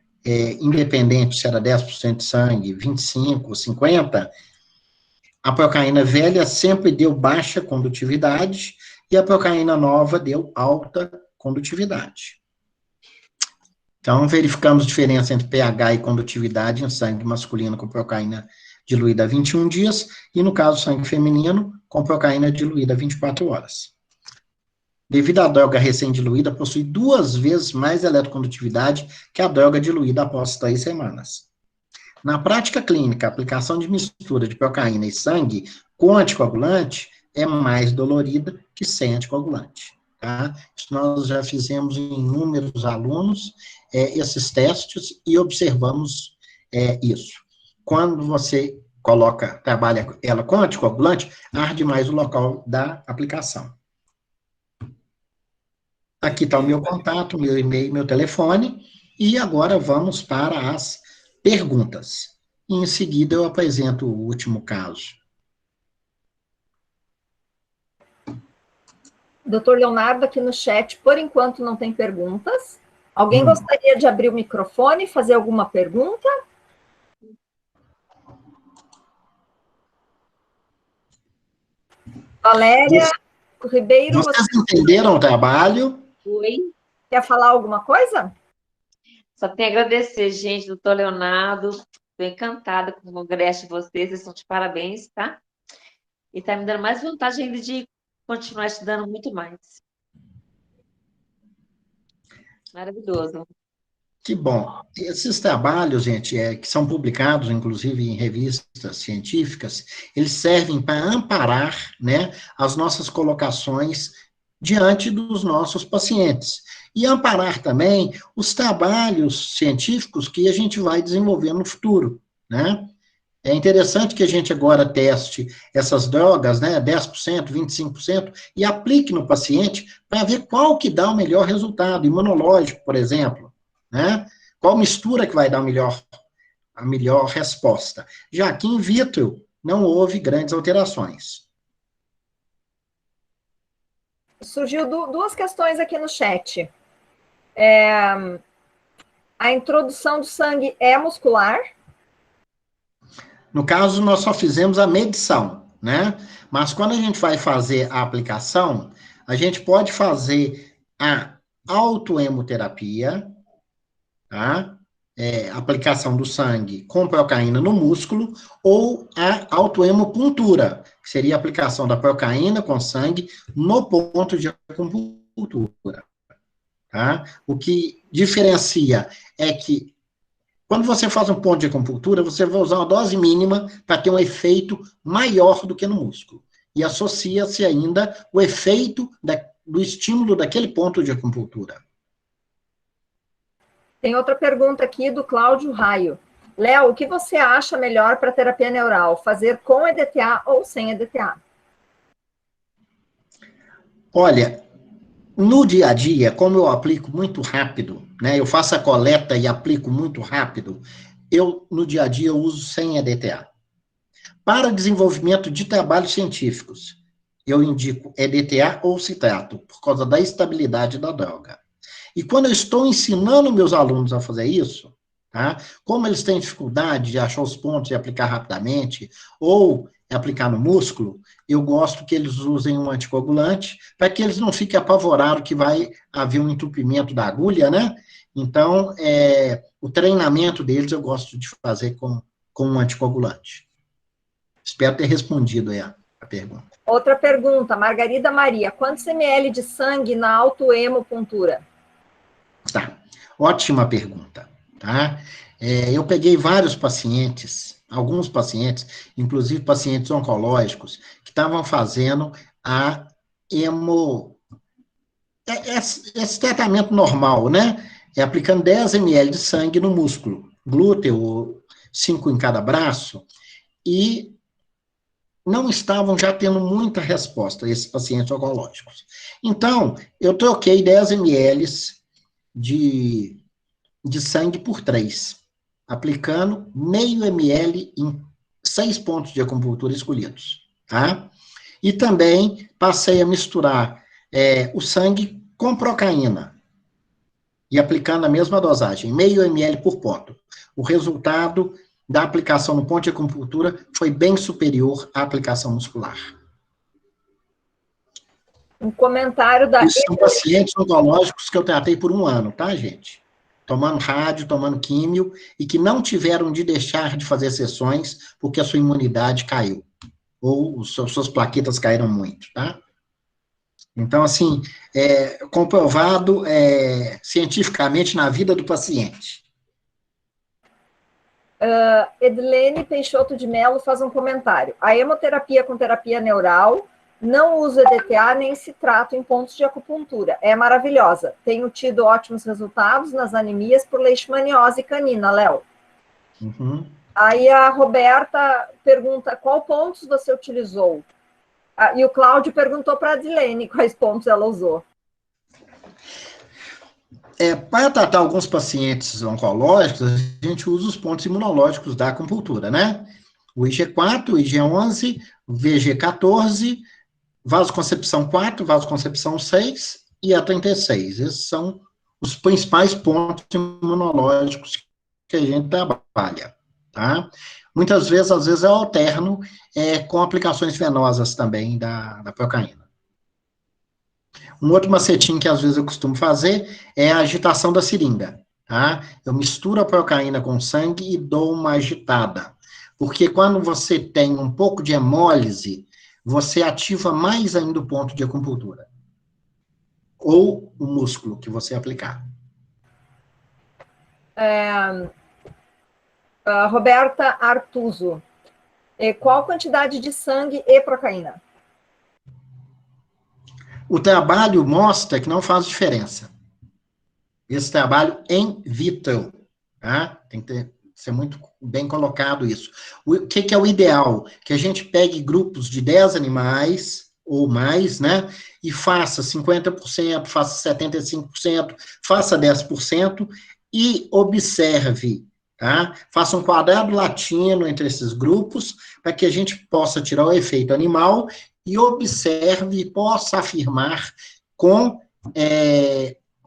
Independente se era 10% de sangue, 25%, 50%, a procaína velha sempre deu baixa condutividade e a procaína nova deu alta condutividade. Então, verificamos diferença entre pH e condutividade em sangue masculino com procaína diluída a 21 dias e, no caso, sangue feminino com procaína diluída a 24 horas. devido à droga recém-diluída, possui 2 vezes mais eletrocondutividade que a droga diluída após 3 semanas. Na prática clínica, a aplicação de mistura de procaína e sangue com anticoagulante é mais dolorida que sem anticoagulante. Tá? Isso nós já fizemos em inúmeros alunos, esses testes, e observamos isso. Quando você trabalha ela com anticoagulante, arde mais o local da aplicação. Aqui está o meu contato, meu e-mail, meu telefone, e agora vamos para as perguntas. E em seguida eu apresento o último caso. Doutor Leonardo, aqui no chat, por enquanto não tem perguntas. Alguém gostaria de abrir o microfone e fazer alguma pergunta? Valéria Ribeiro. Vocês entenderam o trabalho? Oi. Quer falar alguma coisa? Só tenho a agradecer, gente, doutor Leonardo. Estou encantada com o congresso de vocês estão de parabéns, tá? E está me dando mais vontade ainda de continuar estudando muito mais. Maravilhoso. Que bom. Esses trabalhos, gente, que são publicados, inclusive, em revistas científicas, eles servem para amparar, né, as nossas colocações diante dos nossos pacientes. E amparar também os trabalhos científicos que a gente vai desenvolver no futuro, né? É interessante que a gente agora teste essas drogas, né, 10%, 25%, e aplique no paciente para ver qual que dá o melhor resultado, imunológico, por exemplo, né? Qual mistura que vai dar a melhor resposta. Já que in vitro não houve grandes alterações. Surgiu duas questões aqui no chat. A introdução do sangue é muscular? No caso, nós só fizemos a medição, né? Mas quando a gente vai fazer a aplicação, a gente pode fazer a autohemoterapia, tá? Aplicação do sangue com procaína no músculo, ou a autohemopuntura, que seria a aplicação da procaína com sangue no ponto de acupuntura, tá? O que diferencia é que quando você faz um ponto de acupuntura, você vai usar uma dose mínima para ter um efeito maior do que no músculo. E associa-se ainda o efeito do estímulo daquele ponto de acupuntura. Tem outra pergunta aqui do Cláudio Raio. Léo, o que você acha melhor para terapia neural? Fazer com EDTA ou sem EDTA? Olha, no dia a dia, como eu aplico muito rápido, né, eu faço a coleta e aplico muito rápido, no dia a dia, eu uso sem EDTA. Para desenvolvimento de trabalhos científicos, eu indico EDTA ou citrato, por causa da estabilidade da droga. E quando eu estou ensinando meus alunos a fazer isso, tá, como eles têm dificuldade de achar os pontos e aplicar rapidamente, ou aplicar no músculo, eu gosto que eles usem um anticoagulante, para que eles não fiquem apavorados que vai haver um entupimento da agulha, né? Então, o treinamento deles eu gosto de fazer com um anticoagulante. Espero ter respondido aí a pergunta. Outra pergunta, Margarida Maria. Quantos ml de sangue na autohemopuntura? Tá, ótima pergunta, tá? Eu peguei vários pacientes, alguns pacientes, inclusive pacientes oncológicos, que estavam fazendo esse tratamento normal, né? Aplicando 10 ml de sangue no músculo, glúteo, 5 em cada braço, e não estavam já tendo muita resposta, esses pacientes oncológicos. Então, eu troquei 10 ml de sangue por 3, aplicando meio ml em 6 pontos de acupuntura escolhidos, tá? E também passei a misturar o sangue com procaína, e aplicando a mesma dosagem, meio ml por ponto. O resultado da aplicação no ponto de acupuntura foi bem superior à aplicação muscular. Um comentário da... Isso são pacientes oncológicos que eu tratei por 1 ano, tá, gente? Tomando rádio, tomando químio, e que não tiveram de deixar de fazer sessões porque a sua imunidade caiu, ou suas plaquetas caíram muito, tá? Então, assim, comprovado cientificamente na vida do paciente. Edilene Peixoto de Mello faz um comentário. A hemoterapia com terapia neural não usa EDTA nem citrato em pontos de acupuntura. É maravilhosa. Tenho tido ótimos resultados nas anemias por leishmaniose canina, Léo. Uhum. Aí a Roberta pergunta qual pontos você utilizou. E o Cláudio perguntou para a Edilene quais pontos ela usou. Para tratar alguns pacientes oncológicos, a gente usa os pontos imunológicos da acupuntura, né? O IG4, o IG11, o VG14, vasoconcepção 4, vasoconcepção 6 e a 36. Esses são os principais pontos imunológicos que a gente trabalha, tá? Muitas vezes, às vezes, eu alterno com aplicações venosas também da procaína. Um outro macetinho que às vezes eu costumo fazer é a agitação da seringa, tá? Eu misturo a procaína com sangue e dou uma agitada. Porque quando você tem um pouco de hemólise, você ativa mais ainda o ponto de acupuntura. Ou o músculo que você aplicar. Roberta Artuso. Qual quantidade de sangue e procaína? O trabalho mostra que não faz diferença. Esse trabalho em vitro, tá? Tem que ser muito bem colocado isso. O que é o ideal? Que a gente pegue grupos de 10 animais ou mais, né? E faça 50%, faça 75%, faça 10% e observe, tá? Faça um quadrado latino entre esses grupos para que a gente possa tirar o efeito animal e observe e possa afirmar com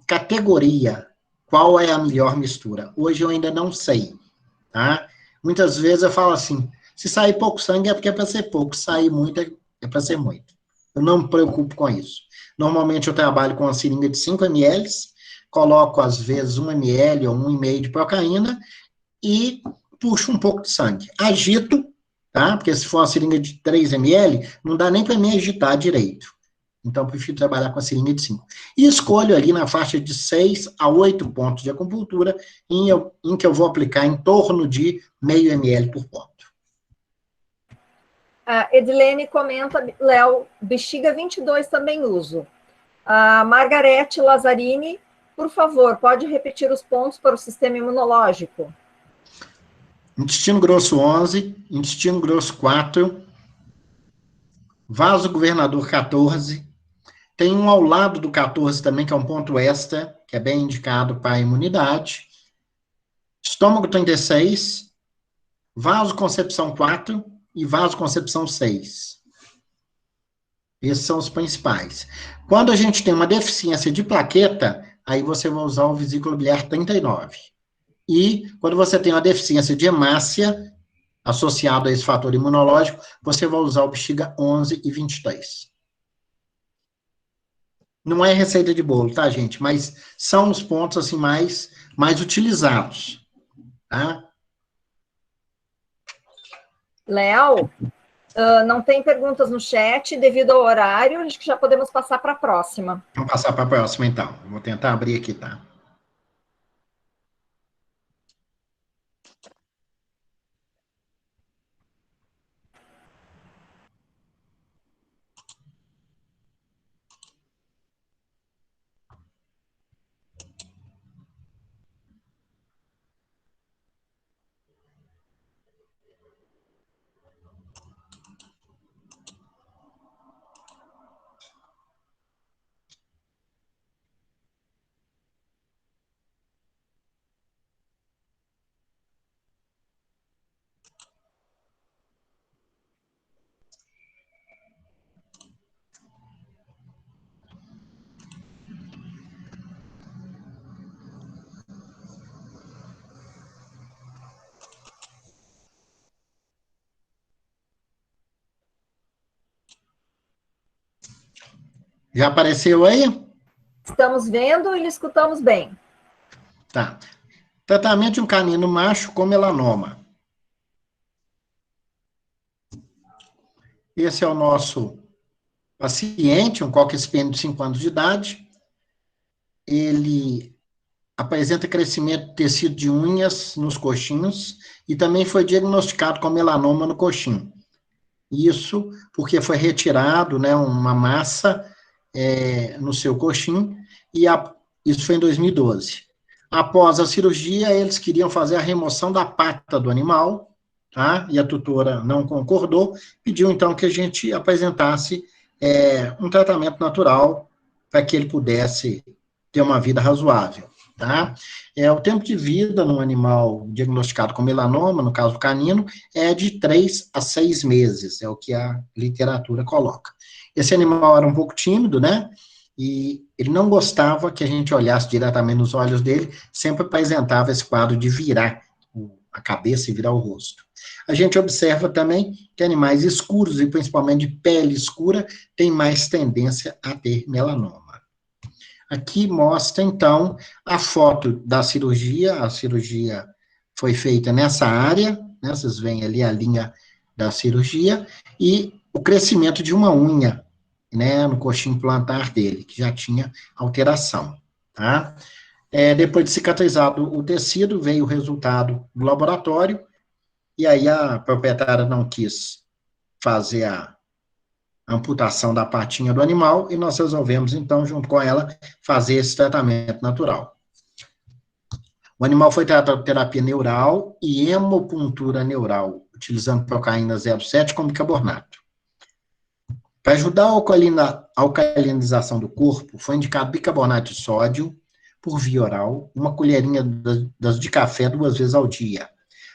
categoria qual é a melhor mistura. Hoje eu ainda não sei, tá? Muitas vezes eu falo assim, se sair pouco sangue é porque é para ser pouco, se sair muito é para ser muito. Eu não me preocupo com isso. Normalmente eu trabalho com uma seringa de 5 ml, coloco às vezes 1 ml ou 1,5 de procaína e puxo um pouco de sangue. Agito, tá? Porque se for uma seringa de 3 ml, não dá nem para me agitar direito. Então, eu prefiro trabalhar com a seringa de 5. E escolho ali na faixa de 6 a 8 pontos de acupuntura, em que eu vou aplicar em torno de meio ml por ponto. A Edilene comenta, Léo, bexiga 22 também uso. A Margarete Lazzarini, por favor, pode repetir os pontos para o sistema imunológico? Intestino grosso 11, intestino grosso 4, vaso governador 14, tem um ao lado do 14 também, que é um ponto extra, que é bem indicado para a imunidade, estômago 36, vasoconcepção 4 e vasoconcepção 6. Esses são os principais. Quando a gente tem uma deficiência de plaqueta, aí você vai usar o vesículo biliar 39. E quando você tem uma deficiência de hemácia, associado a esse fator imunológico, você vai usar o bexiga 11 e 23. Não é receita de bolo, tá, gente? Mas são os pontos, assim, mais utilizados, tá? Léo, não tem perguntas no chat, devido ao horário, acho que já podemos passar para a próxima. Vamos passar para a próxima, então. Vou tentar abrir aqui, tá? Já apareceu aí? Estamos vendo e lhe escutamos bem. Tá. Tratamento de um canino macho com melanoma. Esse é o nosso paciente, um cocker spaniel de 5 anos de idade, ele apresenta crescimento de tecido de unhas nos coxinhos e também foi diagnosticado com melanoma no coxinho. Isso porque foi retirado, né, uma massa no seu coxinho, e isso foi em 2012. Após a cirurgia, eles queriam fazer a remoção da pata do animal, tá? E a tutora não concordou, pediu então que a gente apresentasse um tratamento natural para que ele pudesse ter uma vida razoável, tá? O tempo de vida num animal diagnosticado com melanoma, no caso canino, é de 3 a 6 meses, é o que a literatura coloca. Esse animal era um pouco tímido, né? E ele não gostava que a gente olhasse diretamente nos olhos dele, sempre apresentava esse quadro de virar a cabeça e virar o rosto. A gente observa também que animais escuros, e principalmente de pele escura, têm mais tendência a ter melanoma. Aqui mostra, então, a foto da cirurgia. A cirurgia foi feita nessa área, né? Vocês veem ali a linha da cirurgia, e o crescimento de uma unha, né, no coxinho plantar dele, que já tinha alteração, tá? Depois de cicatrizado o tecido, veio o resultado do laboratório, e aí a proprietária não quis fazer a amputação da patinha do animal, e nós resolvemos, então, junto com ela, fazer esse tratamento natural. O animal foi tratado com terapia neural e hemopuntura neural, utilizando procaína 0,7 com bicarbonato. Para ajudar a alcalinização do corpo, foi indicado bicarbonato de sódio por via oral, uma colherinha de café 2 vezes ao dia.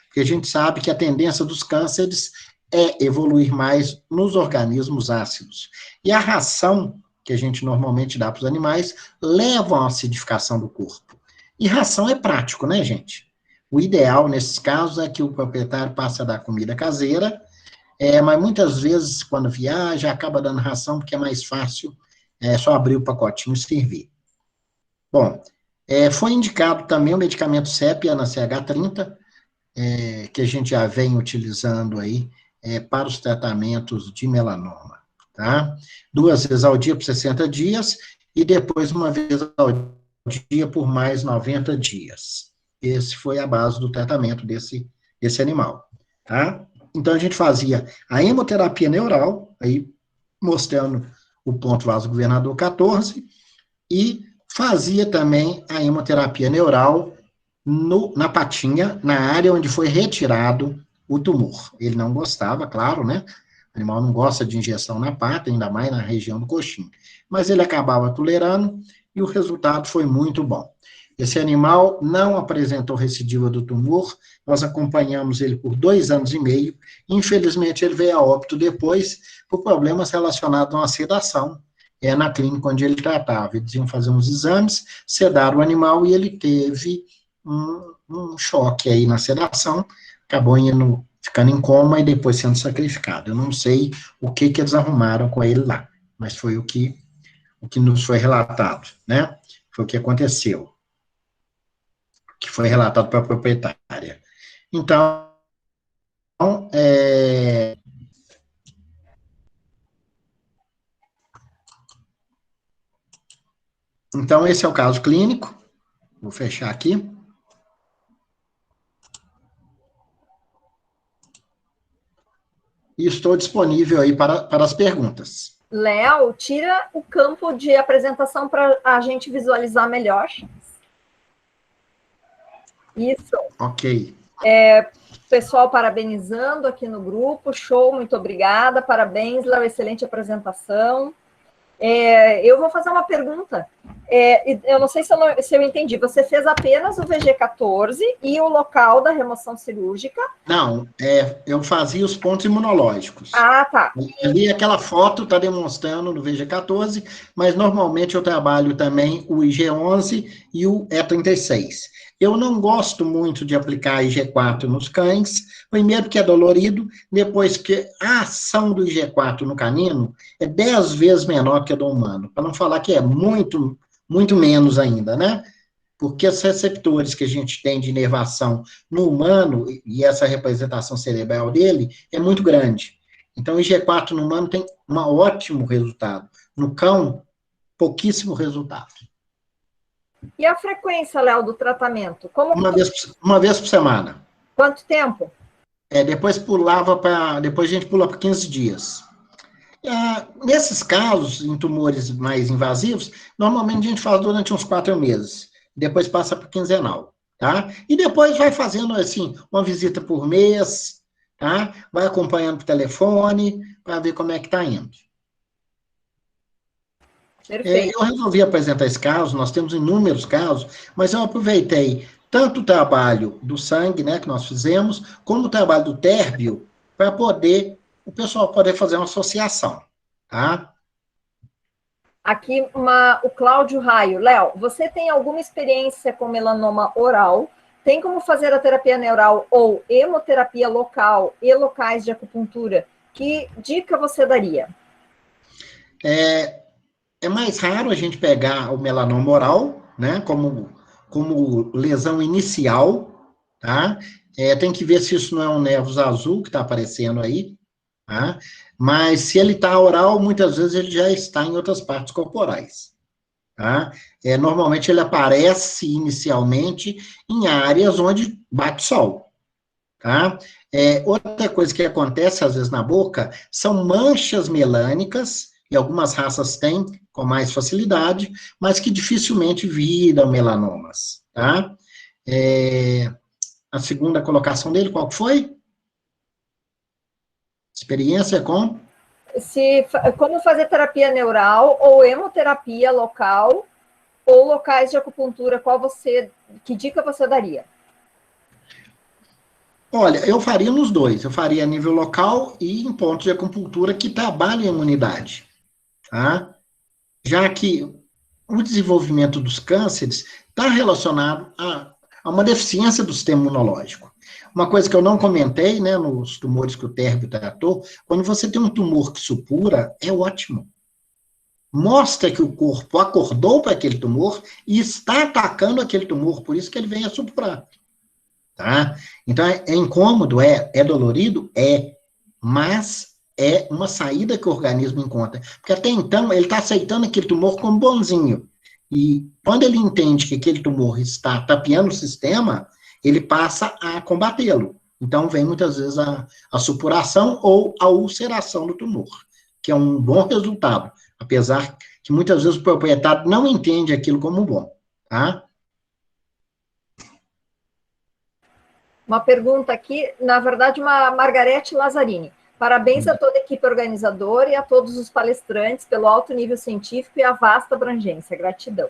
Porque a gente sabe que a tendência dos cânceres é evoluir mais nos organismos ácidos. E a ração que a gente normalmente dá para os animais leva a uma acidificação do corpo. E ração é prático, né, gente? O ideal, nesses casos, é que o proprietário passe a dar comida caseira, mas muitas vezes, quando viaja, acaba dando ração, porque é mais fácil, só abrir o pacotinho e servir. Bom, foi indicado também o medicamento CEP, a CH30, que a gente já vem utilizando aí, para os tratamentos de melanoma, tá? 2 vezes ao dia por 60 dias, e depois 1 vez ao dia por mais 90 dias. Esse foi a base do tratamento desse animal, tá? Então, a gente fazia a hemoterapia neural, aí mostrando o ponto vaso-governador 14, e fazia também a hemoterapia neural na patinha, na área onde foi retirado o tumor. Ele não gostava, claro, né? O animal não gosta de injeção na pata, ainda mais na região do coxinho. Mas ele acabava tolerando e o resultado foi muito bom. Esse animal não apresentou recidiva do tumor, nós acompanhamos ele por 2 anos e meio, infelizmente ele veio a óbito depois por problemas relacionados a uma sedação, na clínica onde ele tratava. Eles iam fazer uns exames, sedaram o animal e ele teve um choque aí na sedação, acabou ficando em coma e depois sendo sacrificado. Eu não sei o que eles arrumaram com ele lá, mas foi o que nos foi relatado, né? Foi o que aconteceu, que foi relatado para a proprietária. Então, esse é o caso clínico. Vou fechar aqui. E estou disponível aí para as perguntas. Léo, tira o campo de apresentação para a gente visualizar melhor. Isso. Ok. Pessoal parabenizando aqui no grupo, show, muito obrigada, parabéns, Léo, excelente apresentação. Eu vou fazer uma pergunta. Eu não sei se eu entendi. Você fez apenas o VG14 e o local da remoção cirúrgica? Não, eu fazia os pontos imunológicos. Ah, tá. Ali aquela foto está demonstrando no VG14, mas normalmente eu trabalho também o IG11 e o E36. Eu não gosto muito de aplicar IG4 nos cães, primeiro porque é dolorido, depois que a ação do IG4 no canino é 10 vezes menor que a do humano, para não falar que é muito, muito menos ainda, né? Porque os receptores que a gente tem de inervação no humano, e essa representação cerebral dele, é muito grande. Então, o IG4 no humano tem um ótimo resultado. No cão, pouquíssimo resultado. E a frequência, Léo, do tratamento? Como... Uma vez por semana. Quanto tempo? Depois a gente pula para 15 dias. Nesses casos, em tumores mais invasivos, normalmente a gente faz durante uns 4 meses. Depois passa para quinzenal, tá? E depois vai fazendo, assim, uma visita por mês, tá? Vai acompanhando por telefone, para ver como é que está indo. Perfeito. Eu resolvi apresentar esse caso, nós temos inúmeros casos, mas eu aproveitei tanto o trabalho do sangue, né, que nós fizemos, como o trabalho do térbio, para o pessoal poder fazer uma associação, tá? Aqui, o Cláudio Raio. Léo, você tem alguma experiência com melanoma oral? Tem como fazer a terapia neural ou hemoterapia local e locais de acupuntura? Que dica você daria? É mais raro a gente pegar o melanoma oral, né, como lesão inicial, tá? Tem que ver se isso não é um nervos azul que está aparecendo aí, tá? Mas se ele está oral, muitas vezes ele já está em outras partes corporais, tá? Normalmente ele aparece inicialmente em áreas onde bate sol, tá? Outra coisa que acontece às vezes na boca são manchas melânicas, e algumas raças têm com mais facilidade, mas que dificilmente viram melanomas, tá? A segunda colocação dele, qual foi? Experiência com? Como fazer terapia neural ou hemoterapia local ou locais de acupuntura, que dica você daria? Olha, eu faria nos dois. Eu faria a nível local e em pontos de acupuntura que trabalham a imunidade, tá? Já que o desenvolvimento dos cânceres está relacionado a uma deficiência do sistema imunológico. Uma coisa que eu não comentei, né, nos tumores que o térbio tratou, quando você tem um tumor que supura, é ótimo. Mostra que o corpo acordou para aquele tumor e está atacando aquele tumor, por isso que ele vem a supurar. Tá? Então, é incômodo, é dolorido? Mas é uma saída que o organismo encontra. Porque até então, ele está aceitando aquele tumor como bonzinho. E quando ele entende que aquele tumor está tapeando o sistema, ele passa a combatê-lo. Então, vem muitas vezes a supuração ou a ulceração do tumor, que é um bom resultado, apesar que muitas vezes o proprietário não entende aquilo como bom, tá? Uma pergunta aqui, na verdade, uma Margarete Lazzarini. Parabéns a toda a equipe organizadora e a todos os palestrantes pelo alto nível científico e a vasta abrangência. Gratidão.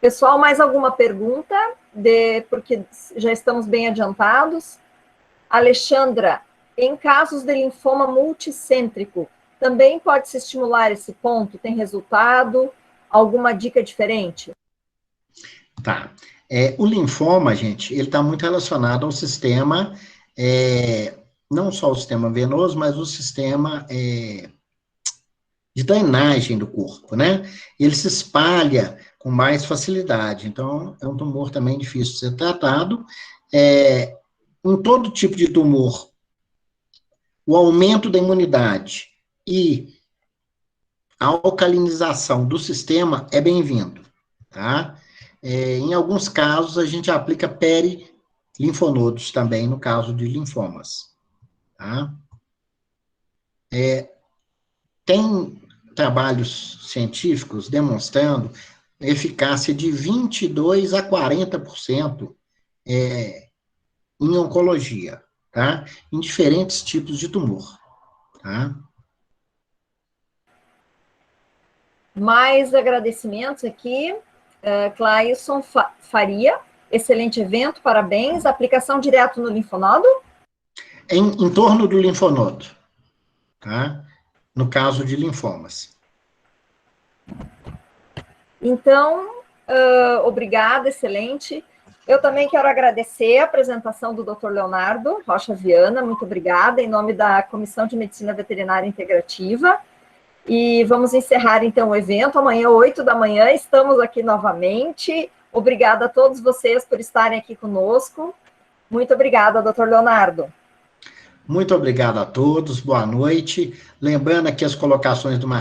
Pessoal, mais alguma pergunta? Porque já estamos bem adiantados. Alexandra, em casos de linfoma multicêntrico, também pode-se estimular esse ponto? Tem resultado? Alguma dica diferente? Tá. O linfoma, gente, ele está muito relacionado ao sistema, não só o sistema venoso, mas o sistema de drenagem do corpo, né? Ele se espalha com mais facilidade, então é um tumor também difícil de ser tratado. Em todo tipo de tumor, o aumento da imunidade e a alcalinização do sistema é bem-vindo, tá? Em alguns casos, a gente aplica perilinfonodos também, no caso de linfomas. Tá? Tem trabalhos científicos demonstrando eficácia de 22% a 40% em oncologia, tá? Em diferentes tipos de tumor. Tá? Mais agradecimentos aqui. Clailson Faria, excelente evento, parabéns. Aplicação direto no linfonodo? Em torno do linfonodo, tá? No caso de linfomas. Então, obrigada, excelente. Eu também quero agradecer a apresentação do Dr. Leonardo Rocha Viana, muito obrigada, em nome da Comissão de Medicina Veterinária Integrativa. E vamos encerrar, então, o evento. Amanhã, 8 da manhã, estamos aqui novamente. Obrigada a todos vocês por estarem aqui conosco. Muito obrigada, doutor Leonardo. Muito obrigado a todos, boa noite. Lembrando aqui as colocações do Marcelo